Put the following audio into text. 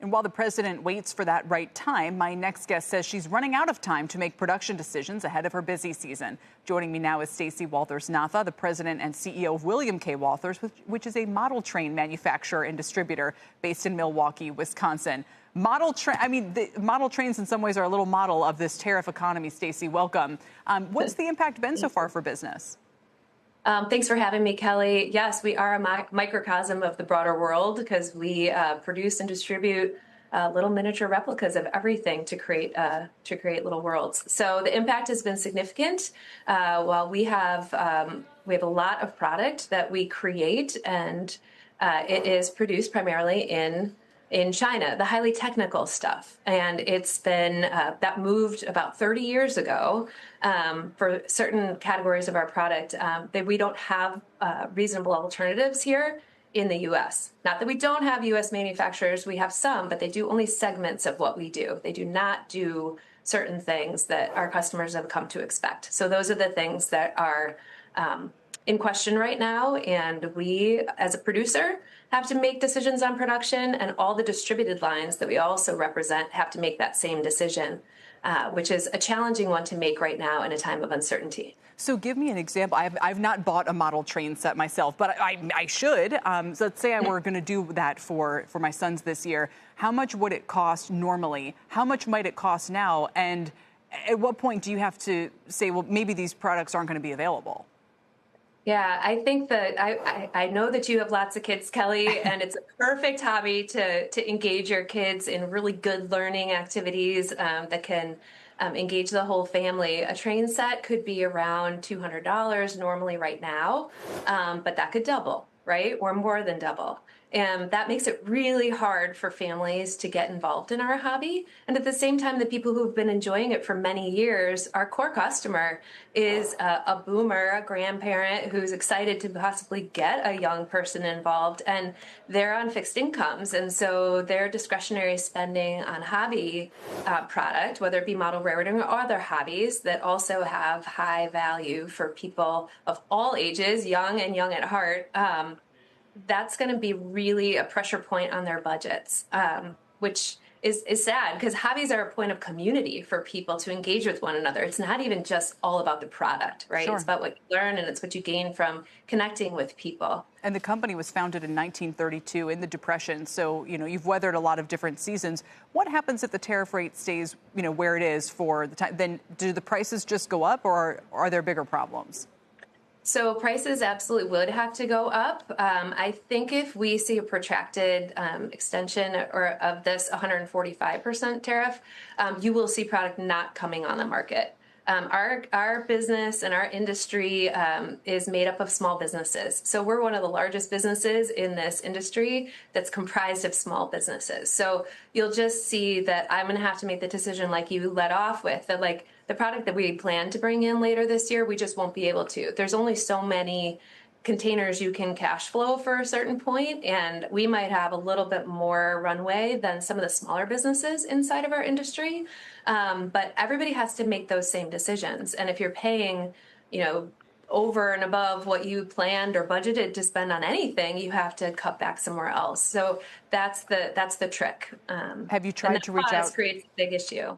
And while the president waits for that right time, my next guest says she's running out of time to make production decisions ahead of her busy season. Joining me now is Stacey Walthers Naffah, the president and CEO of William K. Walthers, which is a model train manufacturer and distributor based in Milwaukee, Wisconsin. The model trains in some ways are a little model of this tariff economy. Stacey, welcome. What's the impact been so far for business? Thanks for having me, Kelly. Yes, we are a microcosm of the broader world because we produce and distribute little miniature replicas of everything to create little worlds. So the impact has been significant. While we have a lot of product that we create, and it is produced primarily in China, the highly technical stuff. And it's been, that moved about 30 years ago for certain categories of our product that we don't have reasonable alternatives here in the U.S. Not that we don't have U.S. manufacturers, we have some, but they do only segments of what we do. They do not do certain things that our customers have come to expect. So those are the things that are in question right now, and we, as a producer, have to make decisions on production, and all the distributed lines that we also represent have to make that same decision, which is a challenging one to make right now in a time of uncertainty. So give me an example. I've not bought a model train set myself, but I should. So let's say I were going to do that for my sons this year. How much would it cost normally? How much might it cost now? And at what point do you have to say, well, maybe these products aren't going to be available? Yeah, I think that I know that you have lots of kids, Kelly, and it's a perfect hobby to engage your kids in really good learning activities that can engage the whole family. A train set could be around $200 normally right now, but that could double, right? Or more than double. And that makes it really hard for families to get involved in our hobby. And at the same time, the people who've been enjoying it for many years, our core customer is a boomer, a grandparent who's excited to possibly get a young person involved, and they're on fixed incomes. And so their discretionary spending on hobby product, whether it be model railroading or other hobbies that also have high value for people of all ages, young and young at heart, that's going to be really a pressure point on their budgets, which is sad because hobbies are a point of community for people to engage with one another. It's not even just all about the product, right? Sure. It's about what you learn, and it's what you gain from connecting with people. And the company was founded in 1932 in the Depression. So, you've weathered a lot of different seasons. What happens if the tariff rate stays, where it is for the time? Then do the prices just go up, or are there bigger problems? So prices absolutely would have to go up. I think if we see a protracted extension of this 145% tariff, you will see product not coming on the market. Our business and our industry is made up of small businesses. So we're one of the largest businesses in this industry that's comprised of small businesses. So you'll just see that I'm going to have to make the decision like you led off with, that like the product that we plan to bring in later this year, we just won't be able to. There's only so many containers you can cash flow for a certain point, and we might have a little bit more runway than some of the smaller businesses inside of our industry. But everybody has to make those same decisions. And if you're paying, over and above what you planned or budgeted to spend on anything, you have to cut back somewhere else. So that's the trick. Have you tried to reach out? Creates a big issue.